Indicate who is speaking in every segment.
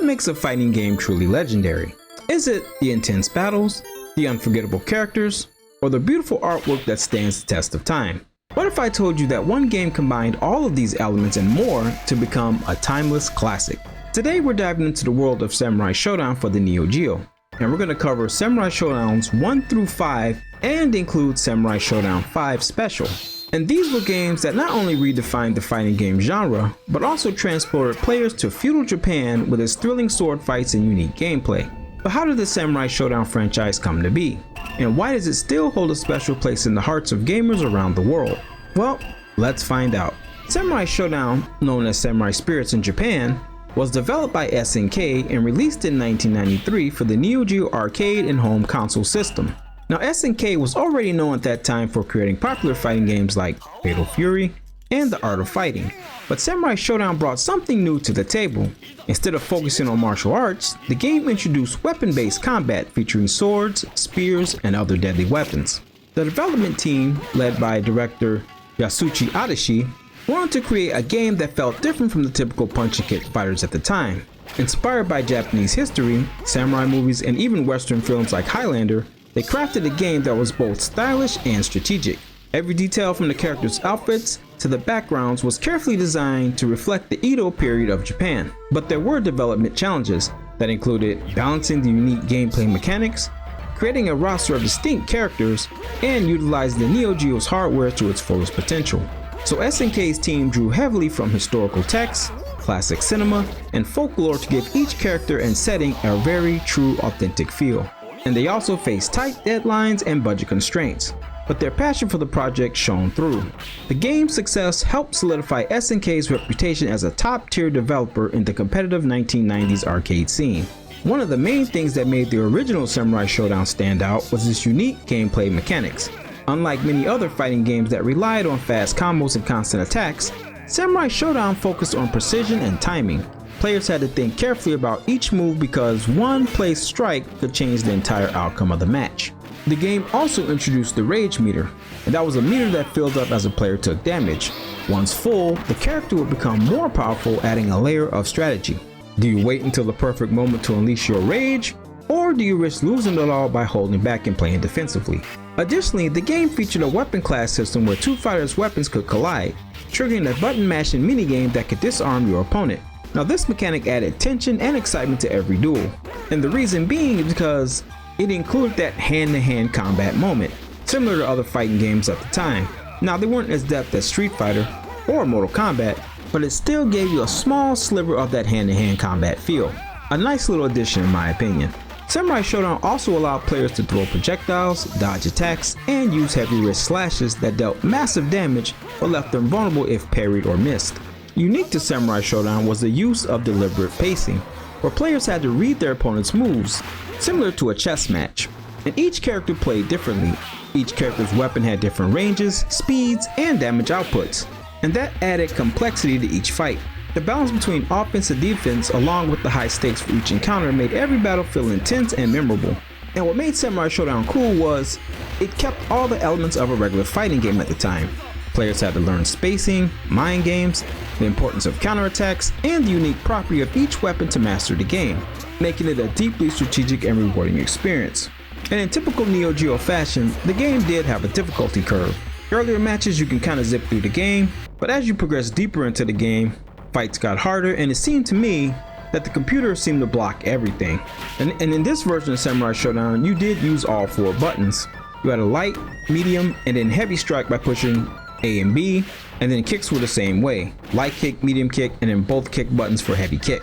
Speaker 1: makes a fighting game truly legendary? Is it the intense battles, the unforgettable characters, or the beautiful artwork that stands the test of time? What if I told you that one game combined all of these elements and more to become a timeless classic? Today we're diving into the world of Samurai Shodown for the Neo Geo, and we're going to cover Samurai Shodowns 1 through 5 and include Samurai Shodown 5 Special. And these were games that not only redefined the fighting game genre, but also transported players to feudal Japan with its thrilling sword fights and unique gameplay. But how did the Samurai Shodown franchise come to be? And why does it still hold a special place in the hearts of gamers around the world? Well, let's find out. Samurai Shodown, known as Samurai Spirits in Japan, was developed by SNK and released in 1993 for the Neo Geo arcade and home console system. Now, SNK was already known at that time for creating popular fighting games like Fatal Fury and The Art of Fighting, but Samurai Shodown brought something new to the table. Instead of focusing on martial arts, the game introduced weapon-based combat featuring swords, spears, and other deadly weapons. The development team, led by director Yasushi Adachi, wanted to create a game that felt different from the typical punch-and-kick fighters at the time. Inspired by Japanese history, samurai movies, and even Western films like Highlander, they crafted a game that was both stylish and strategic. Every detail from the characters' outfits to the backgrounds was carefully designed to reflect the Edo period of Japan. But there were development challenges that included balancing the unique gameplay mechanics, creating a roster of distinct characters, and utilizing the Neo Geo's hardware to its fullest potential. So SNK's team drew heavily from historical texts, classic cinema, and folklore to give each character and setting a very true, authentic feel. And they also faced tight deadlines and budget constraints, but their passion for the project shone through. The game's success helped solidify SNK's reputation as a top-tier developer in the competitive 1990s arcade scene. One of the main things that made the original Samurai Shodown stand out was its unique gameplay mechanics. Unlike many other fighting games that relied on fast combos and constant attacks, Samurai Shodown focused on precision and timing. Players had to think carefully about each move because one placed strike could change the entire outcome of the match. The game also introduced the rage meter, and that was a meter that filled up as a player took damage. Once full, the character would become more powerful, adding a layer of strategy. Do you wait until the perfect moment to unleash your rage, or do you risk losing it all by holding back and playing defensively? Additionally, the game featured a weapon class system where two fighters' weapons could collide, triggering a button mashing minigame that could disarm your opponent. Now, this mechanic added tension and excitement to every duel, and the reason being is because it included that hand-to-hand combat moment, similar to other fighting games at the time. Now, they weren't as depth as Street Fighter or Mortal Kombat, but it still gave you a small sliver of that hand-to-hand combat feel. A nice little addition in my opinion. Samurai Shodown also allowed players to throw projectiles, dodge attacks, and use heavy wrist slashes that dealt massive damage but left them vulnerable if parried or missed. Unique to Samurai Shodown was the use of deliberate pacing, where players had to read their opponent's moves, similar to a chess match. And each character played differently. Each character's weapon had different ranges, speeds, and damage outputs, and that added complexity to each fight. The balance between offense and defense, along with the high stakes for each encounter, made every battle feel intense and memorable. And what made Samurai Shodown cool was it kept all the elements of a regular fighting game at the time. Players had to learn spacing, mind games, the importance of counterattacks, and the unique property of each weapon to master the game, making it a deeply strategic and rewarding experience. And in typical Neo Geo fashion, the game did have a difficulty curve. Earlier matches you can kind of zip through the game, but as you progress deeper into the game, fights got harder, and it seemed to me that the computer seemed to block everything. And in this version of Samurai Shodown, you did use all 4 buttons. You had a light, medium, and then heavy strike by pushing A and B, and then kicks were the same way. Light kick, medium kick, and then both kick buttons for heavy kick.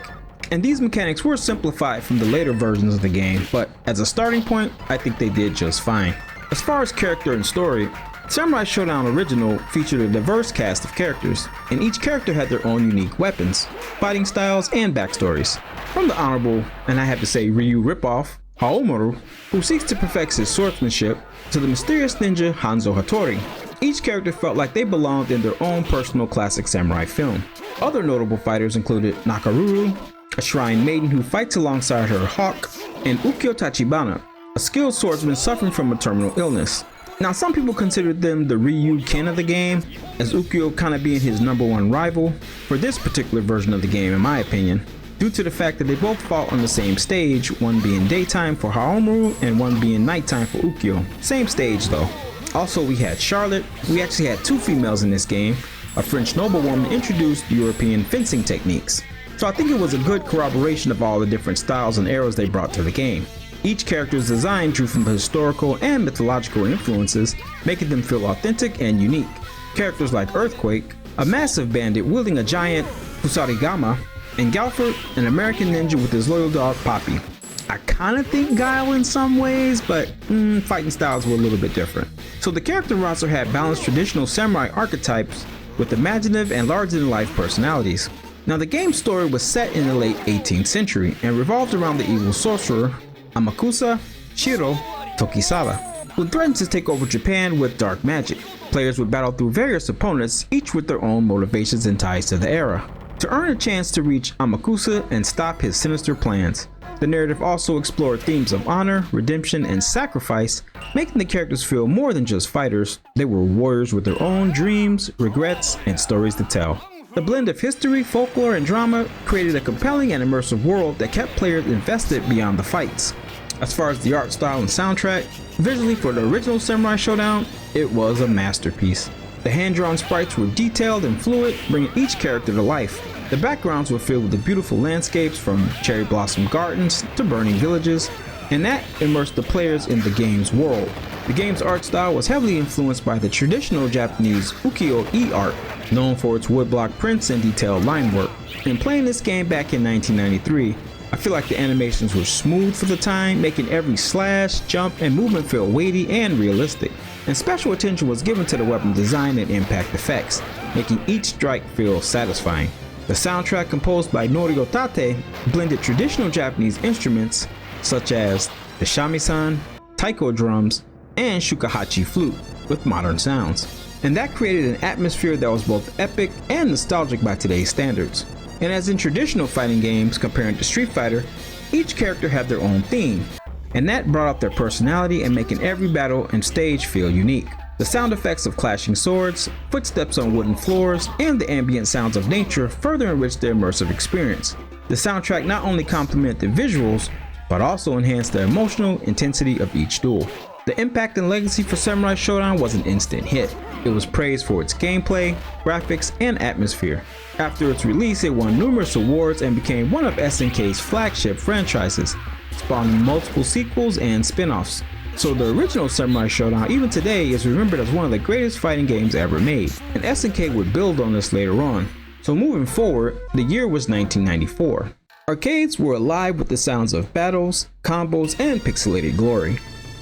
Speaker 1: And these mechanics were simplified from the later versions of the game, but as a starting point, I think they did just fine. As far as character and story, Samurai Shodown Original featured a diverse cast of characters, and each character had their own unique weapons, fighting styles, and backstories. From the honorable, and I have to say Ryu ripoff, Haomaru, who seeks to perfect his swordsmanship, to the mysterious ninja Hanzo Hattori. Each character felt like they belonged in their own personal classic samurai film. Other notable fighters included Nakaruru, a shrine maiden who fights alongside her hawk, and Ukyo Tachibana, a skilled swordsman suffering from a terminal illness. Now, some people considered them the Ryu Ken of the game, as Ukyo kind of being his #1 rival for this particular version of the game in my opinion. due to the fact that they both fought on the same stage, one being daytime for Haomaru and one being nighttime for Ukyo. Same stage though. Also, we had Charlotte. We actually had two females in this game. A French noblewoman introduced European fencing techniques. So I think it was a good corroboration of all the different styles and eras they brought to the game. Each character's design drew from the historical and mythological influences, making them feel authentic and unique. Characters like Earthquake, a massive bandit wielding a giant Kusarigama, and Galford, an American ninja with his loyal dog Poppy. I kinda think Guile in some ways, but fighting styles were a little bit different. So the character roster had balanced traditional samurai archetypes with imaginative and larger-than-life personalities. Now the game's story was set in the late 18th century and revolved around the evil sorcerer Amakusa Shiro Tokisada, who threatened to take over Japan with dark magic. Players would battle through various opponents, each with their own motivations and ties to the era, to earn a chance to reach Amakusa and stop his sinister plans. The narrative also explored themes of honor, redemption, and sacrifice, making the characters feel more than just fighters. They were warriors with their own dreams, regrets, and stories to tell. The blend of history, folklore, and drama created a compelling and immersive world that kept players invested beyond the fights. As far as the art style and soundtrack, visually for the original Samurai Shodown, it was a masterpiece. The hand-drawn sprites were detailed and fluid, bringing each character to life. The backgrounds were filled with the beautiful landscapes from cherry blossom gardens to burning villages, and that immersed the players in the game's world. The game's art style was heavily influenced by the traditional Japanese ukiyo-e art, known for its woodblock prints and detailed line work. In playing this game back in 1993, I feel like the animations were smooth for the time, making every slash, jump, and movement feel weighty and realistic. And special attention was given to the weapon design and impact effects, making each strike feel satisfying. The soundtrack, composed by Norio Tate, blended traditional Japanese instruments such as the shamisen, taiko drums, and shukahachi flute with modern sounds. And that created an atmosphere that was both epic and nostalgic by today's standards. And as in traditional fighting games comparing to Street Fighter, each character had their own theme, and that brought out their personality and making every battle and stage feel unique. The sound effects of clashing swords, footsteps on wooden floors, and the ambient sounds of nature further enriched the immersive experience. The soundtrack not only complemented the visuals, but also enhanced the emotional intensity of each duel. The impact and legacy for Samurai Shodown was an instant hit. It was praised for its gameplay, graphics, and atmosphere. After its release, it won numerous awards and became one of SNK's flagship franchises, spawning multiple sequels and spin-offs. So the original Samurai Shodown, even today, is remembered as one of the greatest fighting games ever made, and SNK would build on this later on. So moving forward, the year was 1994. Arcades were alive with the sounds of battles, combos, and pixelated glory.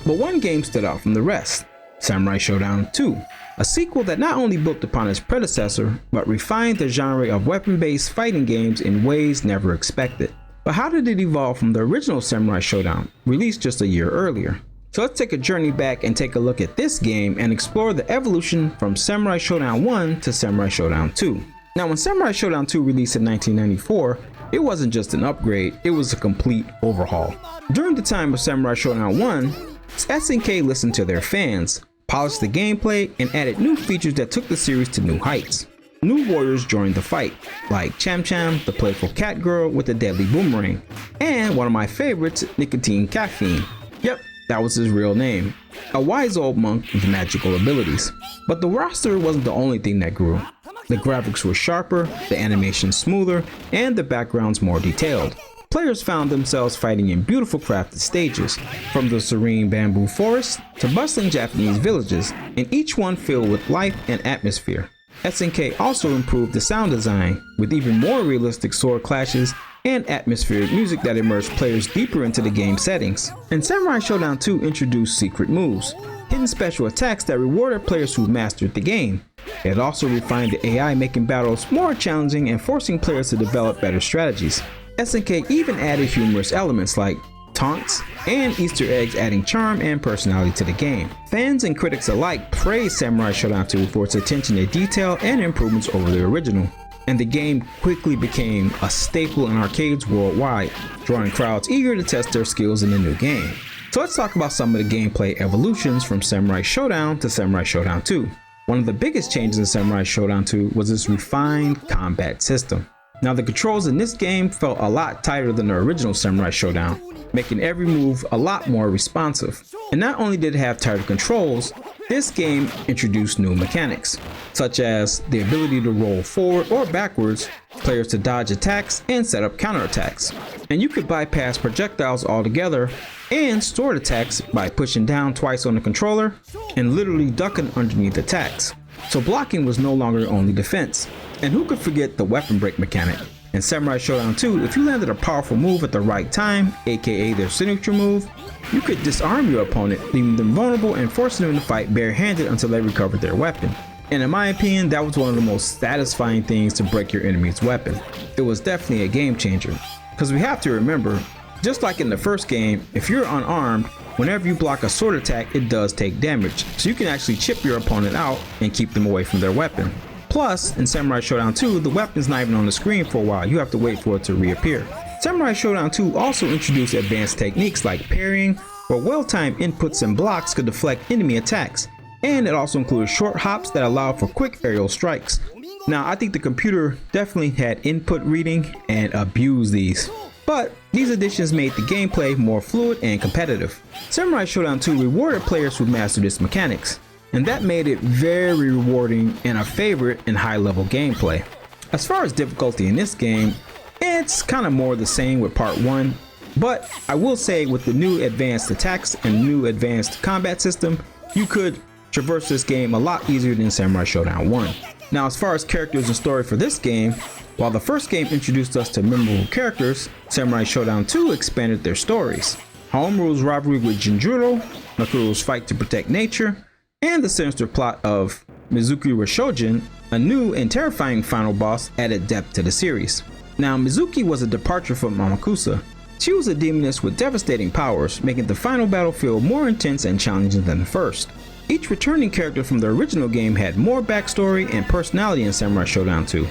Speaker 1: But one game stood out from the rest, Samurai Shodown 2, a sequel that not only built upon its predecessor, but refined the genre of weapon-based fighting games in ways never expected. But how did it evolve from the original Samurai Shodown, released just a year earlier? So let's take a journey back and take a look at this game and explore the evolution from Samurai Shodown 1 to Samurai Shodown 2. Now when Samurai Shodown 2 released in 1994, it wasn't just an upgrade, it was a complete overhaul. During the time of Samurai Shodown 1, SNK listened to their fans, polished the gameplay, and added new features that took the series to new heights. New warriors joined the fight, like Cham Cham, the playful cat girl with the deadly boomerang, and one of my favorites, Nicotine Caffeine. Yep, that was his real name, a wise old monk with magical abilities. But the roster wasn't the only thing that grew. The graphics were sharper, the animation smoother, and the backgrounds more detailed. Players found themselves fighting in beautiful crafted stages, from the serene bamboo forest to bustling Japanese villages, and each one filled with life and atmosphere. SNK also improved the sound design, with even more realistic sword clashes and atmospheric music that immersed players deeper into the game settings. And Samurai Shodown 2 introduced secret moves, hidden special attacks that rewarded players who mastered the game. It also refined the AI, making battles more challenging and forcing players to develop better strategies. SNK even added humorous elements like taunts and Easter eggs, adding charm and personality to the game. Fans and critics alike praised Samurai Shodown 2 for its attention to detail and improvements over the original. And the game quickly became a staple in arcades worldwide, drawing crowds eager to test their skills in the new game. So let's talk about some of the gameplay evolutions from Samurai Shodown to Samurai Shodown 2. One of the biggest changes in Samurai Shodown 2 was its refined combat system. Now the controls in this game felt a lot tighter than the original Samurai Shodown, making every move a lot more responsive. And not only did it have tighter controls, this game introduced new mechanics, such as the ability to roll forward or backwards, players to dodge attacks and set up counterattacks. And you could bypass projectiles altogether and stored attacks by pushing down twice on the controller and literally ducking underneath attacks. So blocking was no longer only defense. And who could forget the weapon break mechanic? In Samurai Shodown 2, if you landed a powerful move at the right time, aka their signature move, you could disarm your opponent, leaving them vulnerable and forcing them to fight barehanded until they recovered their weapon. And in my opinion, that was one of the most satisfying things to break your enemy's weapon. It was definitely a game changer. Because we have to remember, just like in the first game, if you're unarmed, whenever you block a sword attack, it does take damage. So you can actually chip your opponent out and keep them away from their weapon. Plus, in Samurai Shodown 2, the weapon's not even on the screen for a while, you have to wait for it to reappear. Samurai Shodown 2 also introduced advanced techniques like parrying, where well-timed inputs and blocks could deflect enemy attacks, and it also included short hops that allowed for quick aerial strikes. Now, I think the computer definitely had input reading and abused these, but these additions made the gameplay more fluid and competitive. Samurai Shodown 2 rewarded players who mastered its mechanics, and that made it very rewarding and a favorite in high-level gameplay. As far as difficulty in this game, it's kind of more the same with part 1, but I will say with the new advanced attacks and new advanced combat system, you could traverse this game a lot easier than Samurai Shodown 1. Now, as far as characters and story for this game, while the first game introduced us to memorable characters, Samurai Shodown 2 expanded their stories. Haomaru's rivalry with Jinjuro, Nakuro's fight to protect nature, and the sinister plot of Mizuki Rashojin, a new and terrifying final boss, added depth to the series. Now, Mizuki was a departure from Amakusa. She was a demoness with devastating powers, making the final battle feel more intense and challenging than the first. Each returning character from the original game had more backstory and personality in Samurai Shodown 2.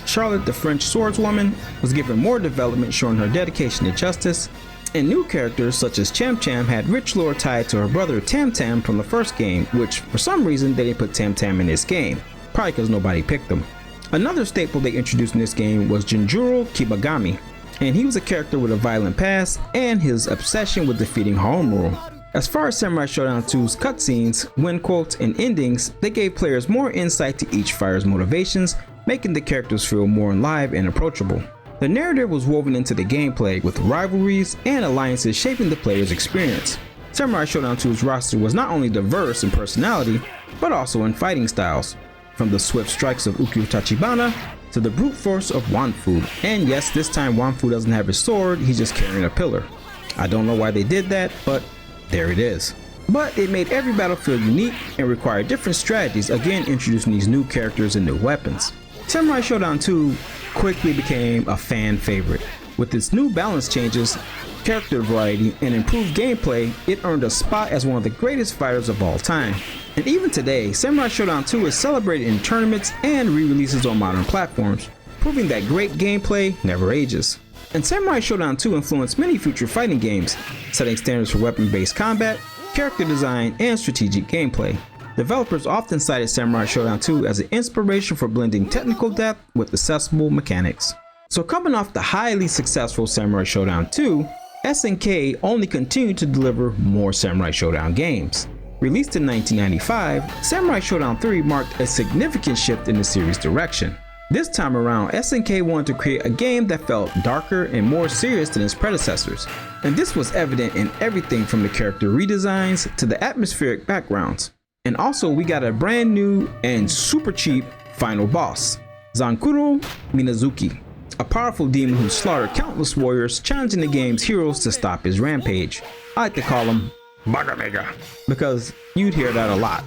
Speaker 1: Charlotte, the French swordswoman, was given more development, showing her dedication to justice, and new characters such as Cham Cham had rich lore tied to her brother Tam Tam from the first game, which for some reason they didn't put Tam Tam in this game, probably because nobody picked them. Another staple they introduced in this game was Jinjuro Kibagami, and he was a character with a violent past and his obsession with defeating Haomaru. As far as Samurai Shodown 2's cutscenes, win quotes, and endings, they gave players more insight to each fighter's motivations, making the characters feel more alive and approachable. The narrative was woven into the gameplay, with rivalries and alliances shaping the player's experience. Samurai Shodown 2's roster was not only diverse in personality, but also in fighting styles, from the swift strikes of Ukiyo Tachibana to the brute force of Wanfu. And yes, this time Wanfu doesn't have his sword, he's just carrying a pillar. I don't know why they did that, but there it is. But it made every battle feel unique and required different strategies, again introducing these new characters and new weapons. Samurai Shodown 2 quickly became a fan favorite. With its new balance changes, character variety, and improved gameplay, it earned a spot as one of the greatest fighters of all time. And even today, Samurai Shodown 2 is celebrated in tournaments and re-releases on modern platforms, proving that great gameplay never ages. And Samurai Shodown 2 influenced many future fighting games, setting standards for weapon-based combat, character design, and strategic gameplay. Developers often cited Samurai Shodown 2 as an inspiration for blending technical depth with accessible mechanics. So coming off the highly successful Samurai Shodown 2, SNK only continued to deliver more Samurai Shodown games. Released in 1995, Samurai Shodown 3 marked a significant shift in the series' direction. This time around, SNK wanted to create a game that felt darker and more serious than its predecessors, and this was evident in everything from the character redesigns to the atmospheric backgrounds. And also, we got a brand new and super cheap final boss, Zankuro Minazuki, a powerful demon who slaughtered countless warriors, challenging the game's heroes to stop his rampage. I like to call him Bagamega, because you'd hear that a lot.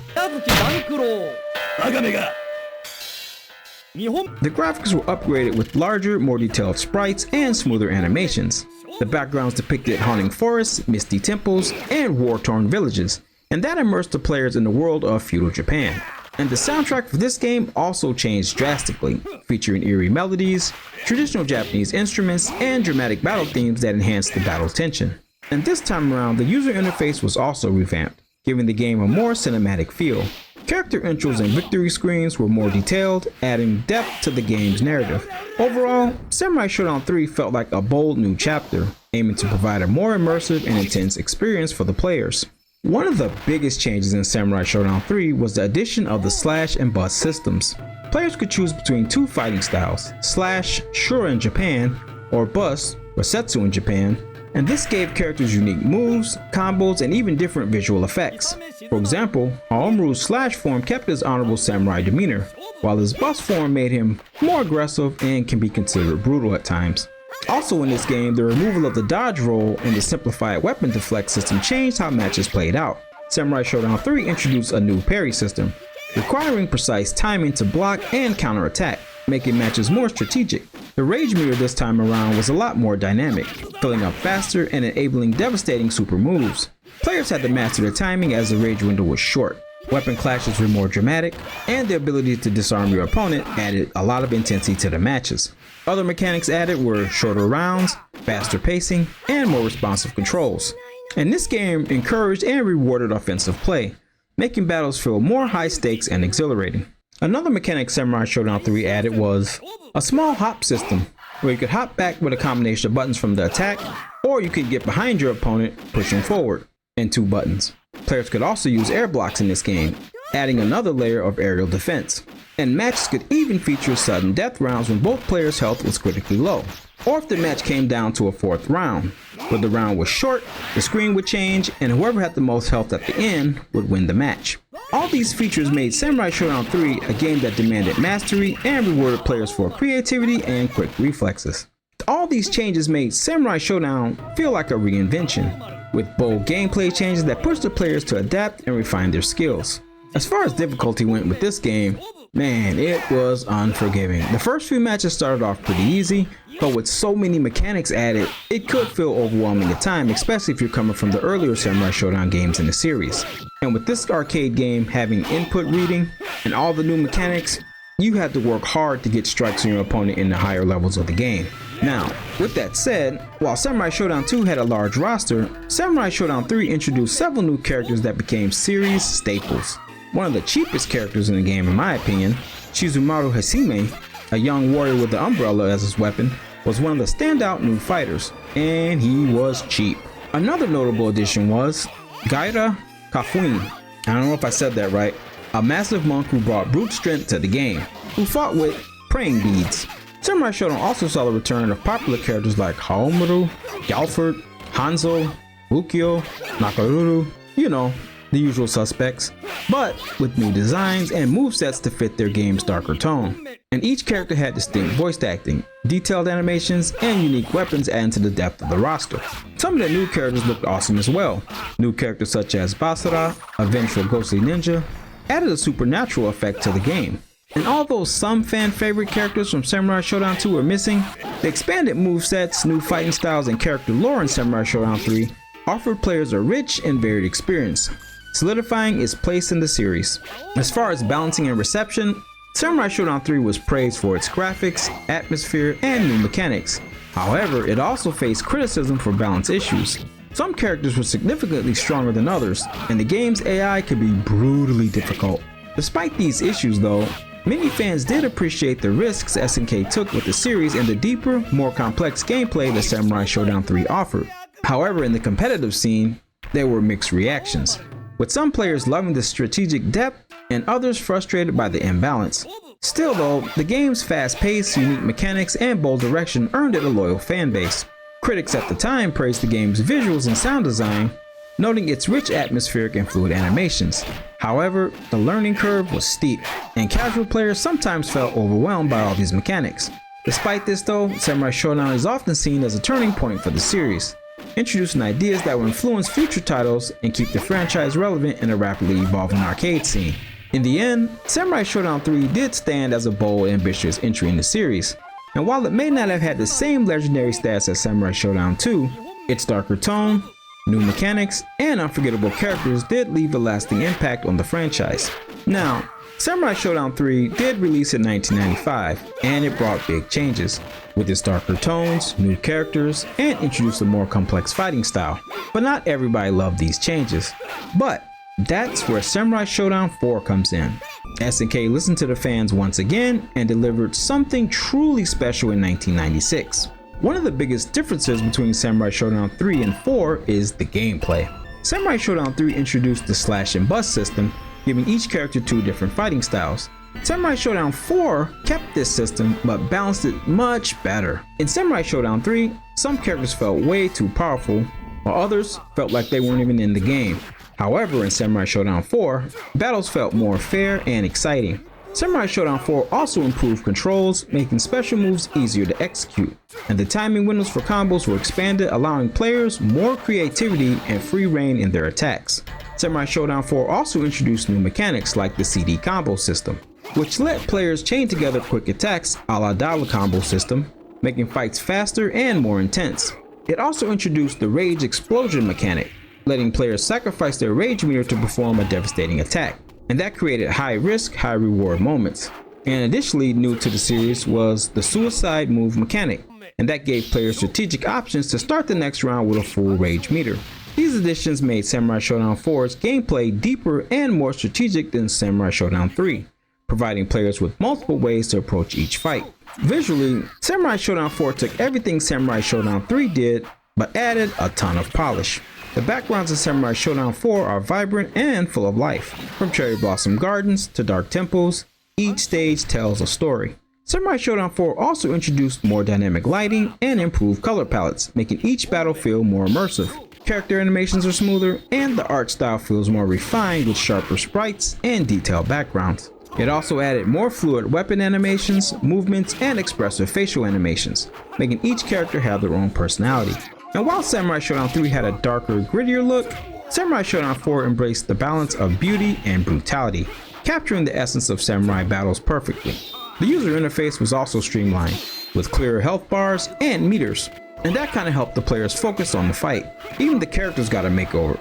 Speaker 1: The graphics were upgraded with larger, more detailed sprites and smoother animations. The backgrounds depicted haunting forests, misty temples, and war-torn villages, and that immersed the players in the world of feudal Japan. And the soundtrack for this game also changed drastically, featuring eerie melodies, traditional Japanese instruments, and dramatic battle themes that enhanced the battle tension. And this time around, the user interface was also revamped, giving the game a more cinematic feel. Character intros and victory screens were more detailed, adding depth to the game's narrative. Overall, Samurai Shodown 3 felt like a bold new chapter, aiming to provide a more immersive and intense experience for the players. One of the biggest changes in Samurai Shodown 3 was the addition of the slash and bust systems. Players could choose between two fighting styles, slash Shura in Japan, or bust Setsu in Japan, and this gave characters unique moves, combos, and even different visual effects. For example, Haomaru's slash form kept his honorable samurai demeanor, while his bust form made him more aggressive and can be considered brutal at times. Also in this game, the removal of the dodge roll and the simplified weapon deflect system changed how matches played out. Samurai Shodown 3 introduced a new parry system, requiring precise timing to block and counterattack, making matches more strategic. The rage meter this time around was a lot more dynamic, filling up faster and enabling devastating super moves. Players had to master the timing as the rage window was short. Weapon clashes were more dramatic, and the ability to disarm your opponent added a lot of intensity to the matches. Other mechanics added were shorter rounds, faster pacing, and more responsive controls. And this game encouraged and rewarded offensive play, making battles feel more high stakes and exhilarating. Another mechanic Samurai Shodown 3 added was a small hop system, where you could hop back with a combination of buttons from the attack, or you could get behind your opponent pushing forward, and 2 buttons. Players could also use air blocks in this game, adding another layer of aerial defense. And matches could even feature sudden death rounds when both players' health was critically low, or if the match came down to a 4th round. When the round was short, the screen would change, and whoever had the most health at the end would win the match. All these features made Samurai Shodown 3 a game that demanded mastery and rewarded players for creativity and quick reflexes. All these changes made Samurai Shodown feel like a reinvention, with bold gameplay changes that pushed the players to adapt and refine their skills. As far as difficulty went with this game, man, it was unforgiving. The first few matches started off pretty easy, but with so many mechanics added, it could feel overwhelming at times, especially if you're coming from the earlier Samurai Shodown games in the series. And with this arcade game having input reading and all the new mechanics, you had to work hard to get strikes on your opponent in the higher levels of the game. Now, with that said, while Samurai Shodown 2 had a large roster, Samurai Shodown 3 introduced several new characters that became series staples. One of the cheapest characters in the game, in my opinion, Shizumaru Hasime, a young warrior with the umbrella as his weapon, was one of the standout new fighters, and he was cheap. Another notable addition was Gaira Kafuin, I don't know if I said that right, a massive monk who brought brute strength to the game, who fought with praying beads. Samurai Shodown also saw the return of popular characters like Haomaru, Galford, Hanzo, Bukio, Nakaruru, you know, the usual suspects, but with new designs and movesets to fit their game's darker tone. And each character had distinct voice acting, detailed animations, and unique weapons adding to the depth of the roster. Some of the new characters looked awesome as well. New characters such as Basara, a vengeful ghostly ninja, added a supernatural effect to the game. And although some fan favorite characters from Samurai Shodown 2 were missing, the expanded movesets, new fighting styles, and character lore in Samurai Shodown 3 offered players a rich and varied experience, solidifying its place in the series. As far as balancing and reception, Samurai Shodown 3 was praised for its graphics, atmosphere, and new mechanics. However, it also faced criticism for balance issues. Some characters were significantly stronger than others, and the game's AI could be brutally difficult. Despite these issues though, many fans did appreciate the risks SNK took with the series and the deeper, more complex gameplay that Samurai Shodown 3 offered. However, in the competitive scene, there were mixed reactions, with some players loving the strategic depth and others frustrated by the imbalance. Still though, the game's fast pace, unique mechanics, and bold direction earned it a loyal fan base. Critics at the time praised the game's visuals and sound design, noting its rich atmospheric and fluid animations. However, the learning curve was steep, and casual players sometimes felt overwhelmed by all these mechanics. Despite this though, Samurai Shodown is often seen as a turning point for the series, introducing ideas that will influence future titles and keep the franchise relevant in a rapidly evolving arcade scene. In the end, Samurai Shodown 3 did stand as a bold, ambitious entry in the series, and while it may not have had the same legendary stats as Samurai Shodown 2, its darker tone, new mechanics, and unforgettable characters did leave a lasting impact on the franchise. Now, Samurai Shodown 3 did release in 1995, and it brought big changes, with its darker tones, new characters, and introduced a more complex fighting style. But not everybody loved these changes. But That's where Samurai Shodown 4 comes in. SNK listened to the fans once again and delivered something truly special in 1996. One of the biggest differences between Samurai Shodown 3 and 4 is the gameplay. Samurai Shodown 3 introduced the slash and bust system, giving each character 2 different fighting styles. Samurai Shodown 4 kept this system but balanced it much better. In Samurai Shodown 3, some characters felt way too powerful, while others felt like they weren't even in the game. However, in Samurai Shodown 4, battles felt more fair and exciting. Samurai Shodown 4 also improved controls, making special moves easier to execute, and the timing windows for combos were expanded, allowing players more creativity and free reign in their attacks. Samurai Shodown 4 also introduced new mechanics like the CD combo system, which let players chain together quick attacks a la dollar combo system, making fights faster and more intense. It also introduced the rage explosion mechanic, letting players sacrifice their rage meter to perform a devastating attack, and that created high risk, high reward moments. And additionally new to the series was the suicide move mechanic, and that gave players strategic options to start the next round with a full rage meter. These additions made Samurai Shodown 4's gameplay deeper and more strategic than Samurai Shodown 3, providing players with multiple ways to approach each fight. Visually, Samurai Shodown 4 took everything Samurai Shodown 3 did, but added a ton of polish. The backgrounds in Samurai Shodown 4 are vibrant and full of life. From cherry blossom gardens to dark temples, each stage tells a story. Samurai Shodown 4 also introduced more dynamic lighting and improved color palettes, making each battle feel more immersive. Character animations are smoother, and the art style feels more refined with sharper sprites and detailed backgrounds. It also added more fluid weapon animations, movements, and expressive facial animations, making each character have their own personality. And while Samurai Shodown 3 had a darker, grittier look, Samurai Shodown 4 embraced the balance of beauty and brutality, capturing the essence of samurai battles perfectly. The user interface was also streamlined, with clearer health bars and meters, and that kind of helped the players focus on the fight. Even the characters got a makeover.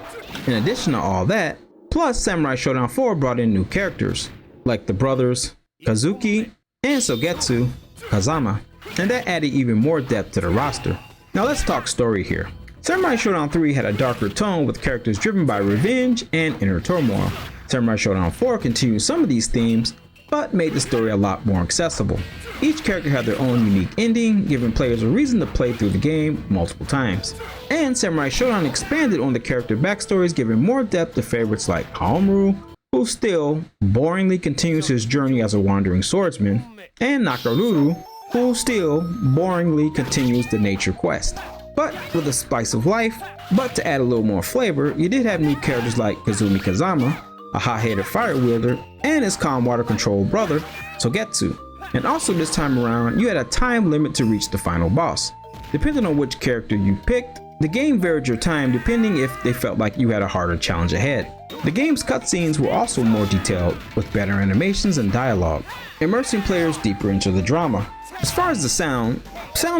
Speaker 1: In addition to all that, plus Samurai Shodown 4 brought in new characters, like the brothers Kazuki and Sogetsu Kazama, and that added even more depth to the roster. Now let's talk story here. Samurai Shodown 3 had a darker tone with characters driven by revenge and inner turmoil. Samurai Shodown 4 continued some of these themes, but made the story a lot more accessible. Each character had their own unique ending, giving players a reason to play through the game multiple times. And Samurai Shodown expanded on the character backstories, giving more depth to favorites like Haomaru, who still boringly continues his journey as a wandering swordsman, and Nakaruru, who still boringly continues the nature quest, but with a spice of life. But to add a little more flavor, you did have new characters like Kazumi Kazama, a hot-headed fire wielder, and his calm water controlled brother, Sogetsu. And also this time around, you had a time limit to reach the final boss. Depending on which character you picked, the game varied your time depending if they felt like you had a harder challenge ahead. The game's cutscenes were also more detailed, with better animations and dialogue, immersing players deeper into the drama. As far as the sound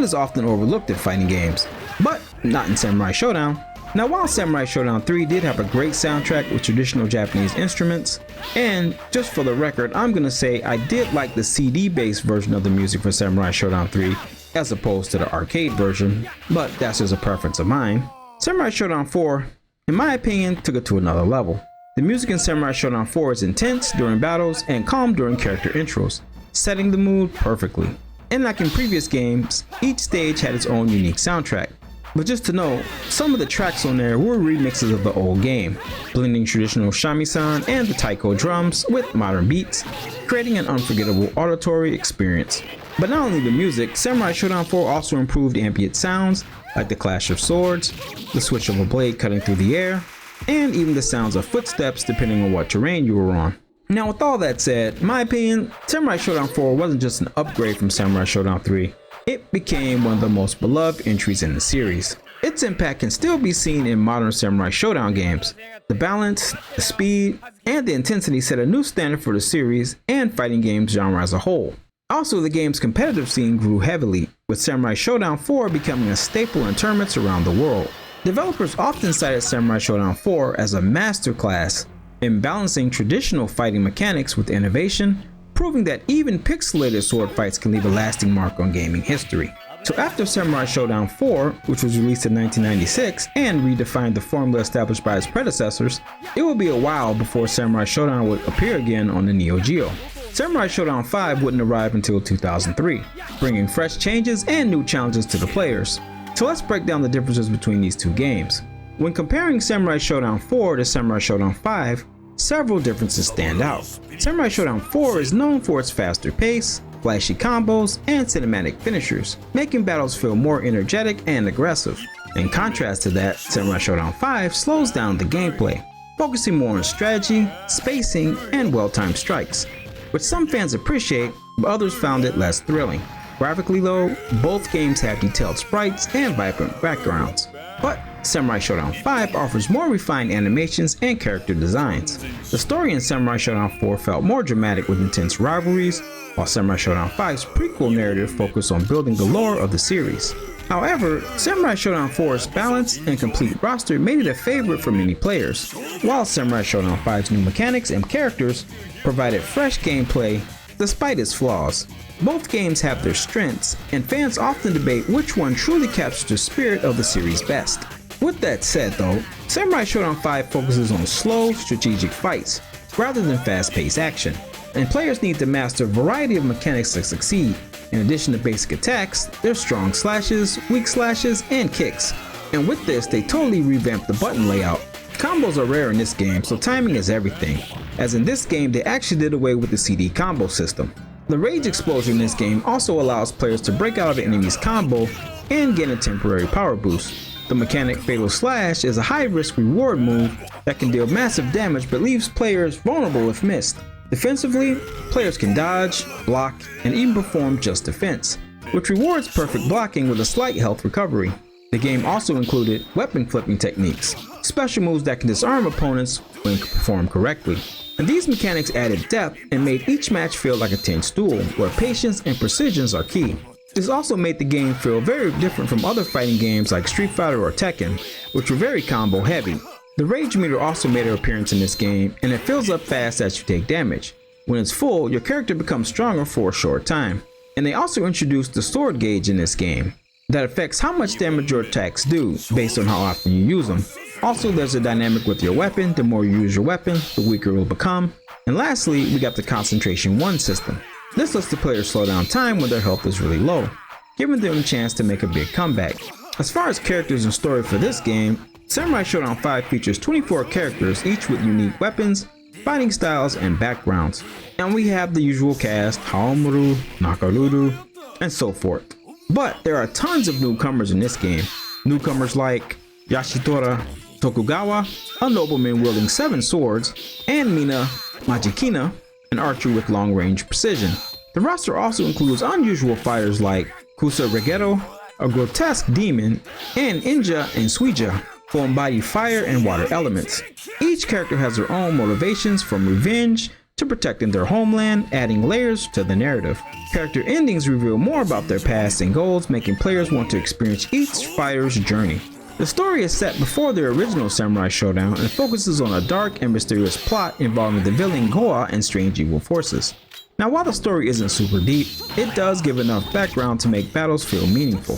Speaker 1: is often overlooked in fighting games, but not in Samurai Shodown. Now while Samurai Shodown 3 did have a great soundtrack with traditional Japanese instruments, and just for the record, I'm gonna say I did like the CD-based version of the music for Samurai Shodown 3 as opposed to the arcade version, but that's just a preference of mine. Samurai Shodown 4, in my opinion, took it to another level. The music in Samurai Shodown 4 is intense during battles and calm during character intros, setting the mood perfectly. And like in previous games, each stage had its own unique soundtrack. But just to know, some of the tracks on there were remixes of the old game, blending traditional shamisen and the taiko drums with modern beats, creating an unforgettable auditory experience. But not only the music, Samurai Shodown 4 also improved ambient sounds like the clash of swords, the switch of a blade cutting through the air, and even the sounds of footsteps depending on what terrain you were on. Now with all that said, in my opinion, Samurai Shodown 4 wasn't just an upgrade from Samurai Shodown 3, it became one of the most beloved entries in the series. Its impact can still be seen in modern Samurai Shodown games. The balance, the speed, and the intensity set a new standard for the series and fighting games genre as a whole. Also, the game's competitive scene grew heavily, with Samurai Shodown 4 becoming a staple in tournaments around the world. Developers often cited Samurai Shodown 4 as a masterclass in balancing traditional fighting mechanics with innovation, proving that even pixelated sword fights can leave a lasting mark on gaming history. So after Samurai Shodown 4, which was released in 1996 and redefined the formula established by its predecessors, it would be a while before Samurai Shodown would appear again on the Neo Geo. Samurai Shodown 5 wouldn't arrive until 2003, bringing fresh changes and new challenges to the players. So let's break down the differences between these two games. When comparing Samurai Shodown 4 to Samurai Shodown 5, several differences stand out. Samurai Shodown 4 is known for its faster pace, flashy combos, and cinematic finishers, making battles feel more energetic and aggressive. In contrast to that, Samurai Shodown 5 slows down the gameplay, focusing more on strategy, spacing, and well-timed strikes, which some fans appreciate, but others found it less thrilling. Graphically though, both games have detailed sprites and vibrant backgrounds, but Samurai Shodown 5 offers more refined animations and character designs. The story in Samurai Shodown 4 felt more dramatic with intense rivalries, while Samurai Shodown 5's prequel narrative focused on building the lore of the series. However, Samurai Shodown 4's balanced and complete roster made it a favorite for many players, while Samurai Shodown 5's new mechanics and characters provided fresh gameplay despite its flaws. Both games have their strengths, and fans often debate which one truly captures the spirit of the series best. With that said though, Samurai Shodown 5 focuses on slow, strategic fights, rather than fast-paced action, and players need to master a variety of mechanics to succeed. In addition to basic attacks, there's strong slashes, weak slashes, and kicks. And with this, they totally revamped the button layout. Combos are rare in this game, so timing is everything. As in this game, they actually did away with the CD combo system. The rage explosion in this game also allows players to break out of an enemy's combo and gain a temporary power boost. The mechanic Fatal Slash is a high-risk reward move that can deal massive damage but leaves players vulnerable if missed. Defensively, players can dodge, block, and even perform just defense, which rewards perfect blocking with a slight health recovery. The game also included weapon flipping techniques, special moves that can disarm opponents when performed correctly. And these mechanics added depth and made each match feel like a tense duel, where patience and precision are key. This also made the game feel very different from other fighting games like Street Fighter or Tekken, which were very combo heavy. The rage meter also made an appearance in this game, and it fills up fast as you take damage. When it's full, your character becomes stronger for a short time. And they also introduced the sword gauge in this game that affects how much damage your attacks do based on how often you use them. Also, there's a dynamic with your weapon. The more you use your weapon, the weaker it will become. And lastly, we got the concentration 1 system. This lets the players slow down time when their health is really low, giving them a chance to make a big comeback. As far as characters and story for this game, Samurai Shodown 5 features 24 characters, each with unique weapons, fighting styles, and backgrounds. And we have the usual cast, Haomaru, Nakaruru, and so forth. But there are tons of newcomers in this game. Newcomers like Yashitora Tokugawa, a nobleman wielding 7 swords, and Mina Majikina, an archer with long-range precision. The roster also includes unusual fighters like Kusa Regeto, a grotesque demon, and Inja and Suija, who embody fire and water elements. Each character has their own motivations, from revenge to protecting their homeland, adding layers to the narrative. Character endings reveal more about their past and goals, making players want to experience each fighter's journey. The story is set before the original Samurai Shodown and focuses on a dark and mysterious plot involving the villain Goa and strange evil forces. Now, while the story isn't super deep, it does give enough background to make battles feel meaningful.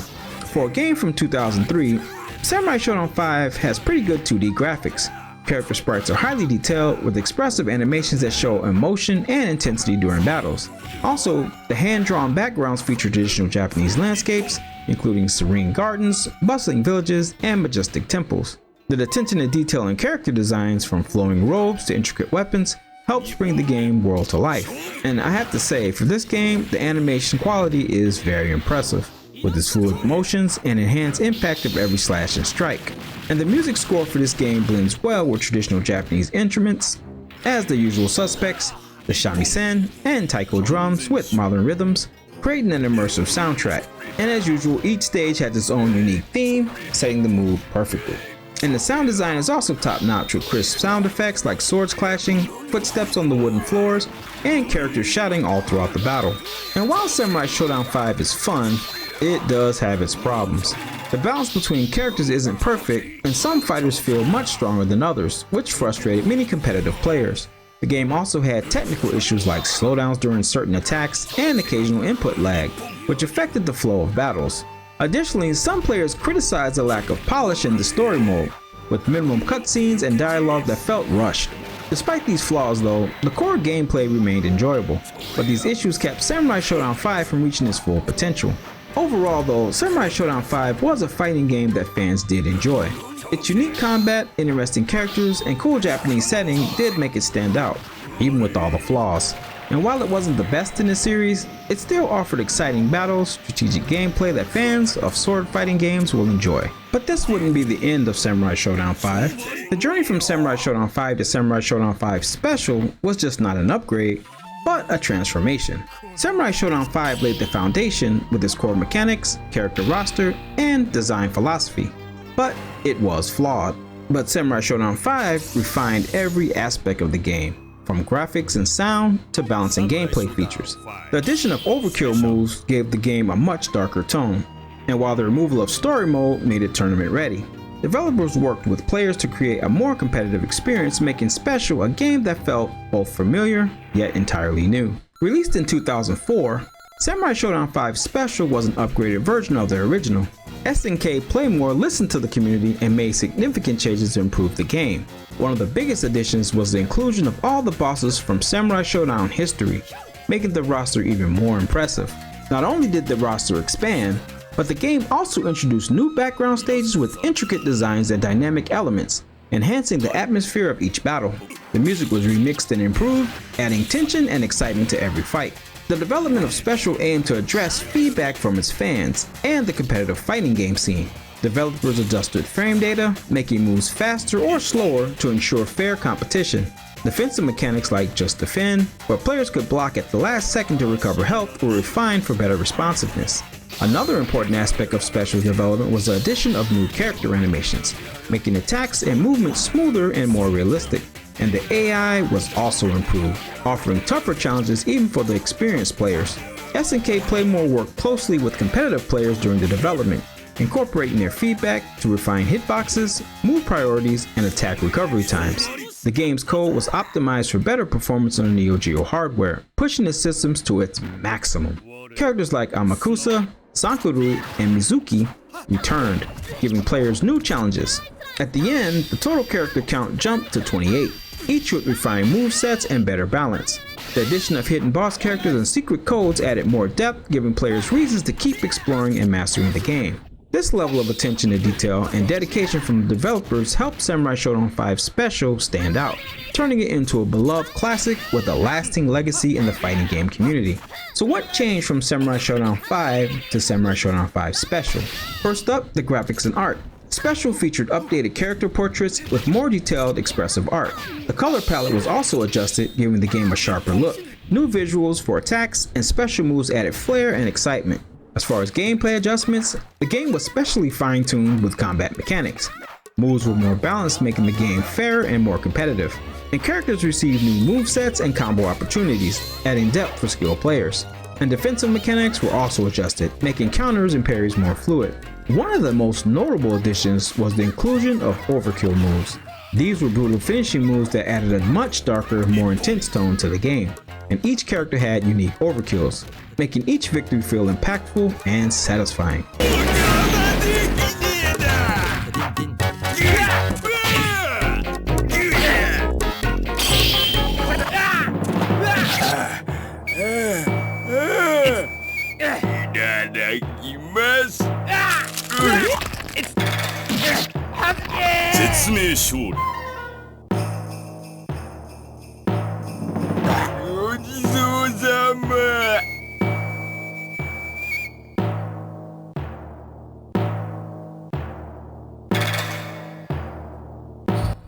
Speaker 1: For a game from 2003, Samurai Shodown 5 has pretty good 2D graphics. Character sprites are highly detailed with expressive animations that show emotion and intensity during battles. Also, the hand-drawn backgrounds feature traditional Japanese landscapes, including serene gardens, bustling villages, and majestic temples. The attention to detail in character designs, from flowing robes to intricate weapons, helps bring the game world to life. And I have to say, for this game, the animation quality is very impressive, with its fluid motions and enhanced impact of every slash and strike. And the music score for this game blends well with traditional Japanese instruments, as the usual suspects, the shamisen and taiko drums with modern rhythms, creating an immersive soundtrack. And as usual, each stage has its own unique theme, setting the mood perfectly. And the sound design is also top-notch, with crisp sound effects like swords clashing, footsteps on the wooden floors, and characters shouting all throughout the battle. And while Samurai Shodown 5 is fun, it does have its problems. The balance between characters isn't perfect, and some fighters feel much stronger than others, which frustrated many competitive players. The game also had technical issues like slowdowns during certain attacks and occasional input lag, which affected the flow of battles. Additionally, some players criticized the lack of polish in the story mode, with minimum cutscenes and dialogue that felt rushed. Despite these flaws though, the core gameplay remained enjoyable, but these issues kept Samurai Shodown 5 from reaching its full potential. Overall though, Samurai Shodown 5 was a fighting game that fans did enjoy. Its unique combat, interesting characters, and cool Japanese setting did make it stand out, even with all the flaws. And while it wasn't the best in the series, it still offered exciting battles, strategic gameplay that fans of sword fighting games will enjoy. But this wouldn't be the end of Samurai Shodown 5. The journey from Samurai Shodown 5 to Samurai Shodown 5 Special was just not an upgrade, but a transformation. Samurai Shodown 5 laid the foundation with its core mechanics, character roster, and design philosophy. But it was flawed. But Samurai Shodown 5 refined every aspect of the game, from graphics and sound to balancing gameplay features. The addition of overkill moves gave the game a much darker tone, and while the removal of story mode made it tournament ready. Developers worked with players to create a more competitive experience, making Special a game that felt both familiar yet entirely new. Released in 2004, Samurai Shodown 5 Special was an upgraded version of the original. SNK Playmore listened to the community and made significant changes to improve the game. One of the biggest additions was the inclusion of all the bosses from Samurai Shodown history, making the roster even more impressive. Not only did the roster expand, but the game also introduced new background stages with intricate designs and dynamic elements, enhancing the atmosphere of each battle. The music was remixed and improved, adding tension and excitement to every fight. The development of Special aimed to address feedback from its fans and the competitive fighting game scene. Developers adjusted frame data, making moves faster or slower to ensure fair competition. Defensive mechanics like Just Defend, where players could block at the last second to recover health, were refined for better responsiveness. Another important aspect of Special's development was the addition of new character animations, making attacks and movements smoother and more realistic. And the AI was also improved, offering tougher challenges even for the experienced players. SNK Playmore worked closely with competitive players during the development, incorporating their feedback to refine hitboxes, move priorities, and attack recovery times. The game's code was optimized for better performance on the Neo Geo hardware, pushing the systems to its maximum. Characters like Amakusa, Sankuru, and Mizuki returned, giving players new challenges. At the end, the total character count jumped to 28, each with refined movesets and better balance. The addition of hidden boss characters and secret codes added more depth, giving players reasons to keep exploring and mastering the game. This level of attention to detail and dedication from the developers helped Samurai Shodown 5 Special stand out, turning it into a beloved classic with a lasting legacy in the fighting game community. So what changed from Samurai Shodown 5 to Samurai Shodown 5 Special? First up, the graphics and art. Special featured updated character portraits with more detailed, expressive art. The color palette was also adjusted, giving the game a sharper look. New visuals for attacks and special moves added flair and excitement. As far as gameplay adjustments, the game was specially fine-tuned with combat mechanics. Moves were more balanced, making the game fairer and more competitive. And characters received new movesets and combo opportunities, adding depth for skilled players. And defensive mechanics were also adjusted, making counters and parries more fluid. One of the most notable additions was the inclusion of overkill moves. These were brutal finishing moves that added a much darker, more intense tone to the game, and each character had unique overkills, making each victory feel impactful and satisfying.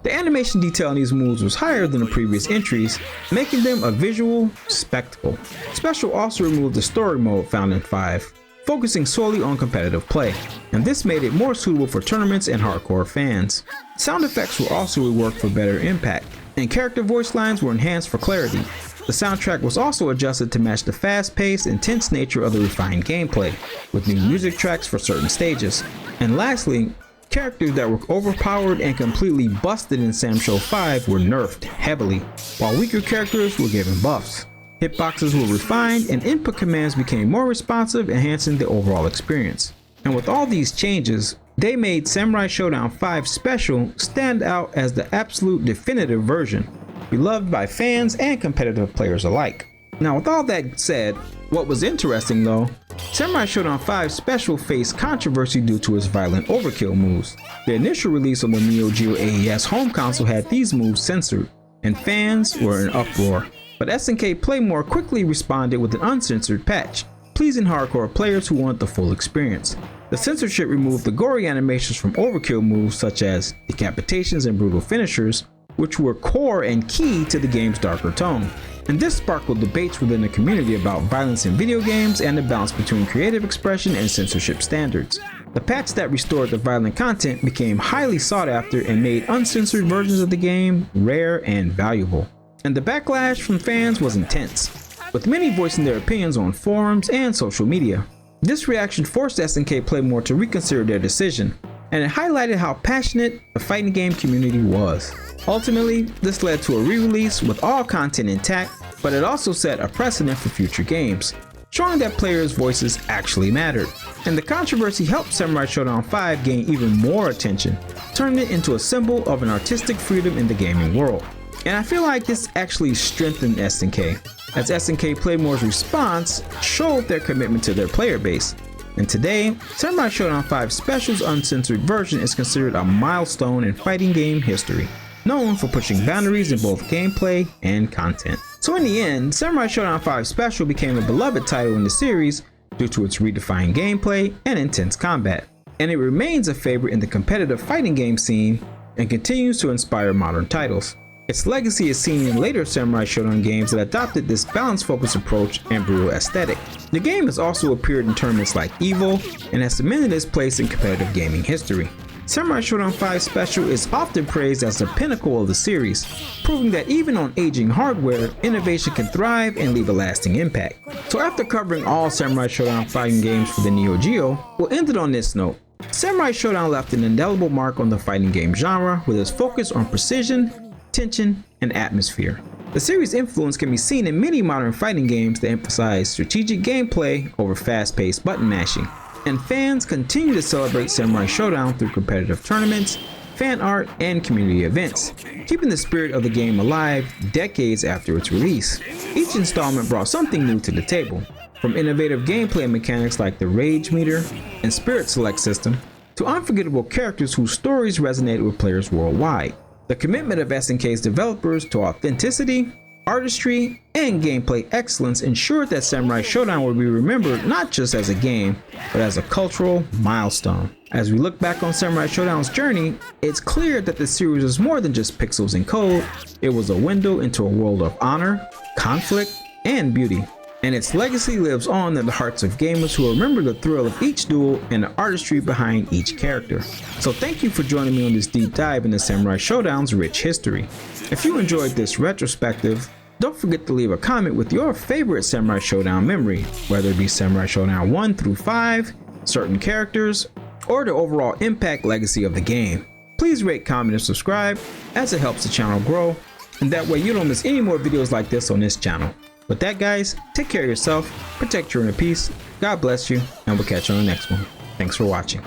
Speaker 1: The animation detail in these moves was higher than the previous entries, making them a visual spectacle. Special also removed the story mode found in 5, focusing solely on competitive play, and this made it more suitable for tournaments and hardcore fans. Sound effects were also reworked for better impact, and character voice lines were enhanced for clarity. The soundtrack was also adjusted to match the fast-paced, intense nature of the refined gameplay, with new music tracks for certain stages. And lastly, characters that were overpowered and completely busted in Sam Show 5 were nerfed heavily, while weaker characters were given buffs. Hitboxes were refined and input commands became more responsive, enhancing the overall experience. And with all these changes, they made Samurai Shodown 5 Special stand out as the absolute definitive version, beloved by fans and competitive players alike. Now with all that said, what was interesting though, Samurai Shodown 5 Special faced controversy due to its violent overkill moves. The initial release on the Neo Geo AES home console had these moves censored, and fans were in uproar. But SNK Playmore quickly responded with an uncensored patch, pleasing hardcore players who want the full experience. The censorship removed the gory animations from overkill moves such as decapitations and brutal finishers, which were core and key to the game's darker tone. And this sparkled debates within the community about violence in video games and the balance between creative expression and censorship standards. The patch that restored the violent content became highly sought after and made uncensored versions of the game rare and valuable. And the backlash from fans was intense, with many voicing their opinions on forums and social media. This reaction forced SNK Playmore to reconsider their decision, and it highlighted how passionate the fighting game community was. Ultimately, this led to a re-release with all content intact, but it also set a precedent for future games, showing that players' voices actually mattered. And the controversy helped Samurai Shodown 5 gain even more attention, turning it into a symbol of an artistic freedom in the gaming world. And I feel like this actually strengthened SNK, as SNK Playmore's response showed their commitment to their player base. And today, Samurai Shodown 5 Special's uncensored version is considered a milestone in fighting game history, known for pushing boundaries in both gameplay and content. So in the end, Samurai Shodown 5 Special became a beloved title in the series due to its redefined gameplay and intense combat. And it remains a favorite in the competitive fighting game scene and continues to inspire modern titles. Its legacy is seen in later Samurai Shodown games that adopted this balance-focused approach and brutal aesthetic. The game has also appeared in tournaments like EVO and has cemented its place in competitive gaming history. Samurai Shodown 5 Special is often praised as the pinnacle of the series, proving that even on aging hardware, innovation can thrive and leave a lasting impact. So after covering all Samurai Shodown fighting games for the Neo Geo, we'll end it on this note. Samurai Shodown left an indelible mark on the fighting game genre with its focus on precision, tension, and atmosphere. The series' influence can be seen in many modern fighting games that emphasize strategic gameplay over fast-paced button mashing. And fans continue to celebrate Samurai Shodown through competitive tournaments, fan art, and community events, keeping the spirit of the game alive decades after its release. Each installment brought something new to the table, from innovative gameplay mechanics like the Rage Meter and Spirit Select system, to unforgettable characters whose stories resonated with players worldwide. The commitment of SNK's developers to authenticity, artistry, and gameplay excellence ensured that Samurai Shodown will be remembered not just as a game, but as a cultural milestone. As we look back on Samurai Shodown's journey, it's clear that the series was more than just pixels and code. It was a window into a world of honor, conflict, and beauty. And its legacy lives on in the hearts of gamers who remember the thrill of each duel and the artistry behind each character. So thank you for joining me on this deep dive into Samurai Shodown's rich history. If you enjoyed this retrospective, don't forget to leave a comment with your favorite Samurai Shodown memory, whether it be Samurai Shodown 1 through 5, certain characters, or the overall impact legacy of the game. Please rate, comment, and subscribe, as it helps the channel grow, and that way you don't miss any more videos like this on this channel. With that, guys, take care of yourself, protect your inner peace, God bless you, and we'll catch you on the next one. Thanks for watching.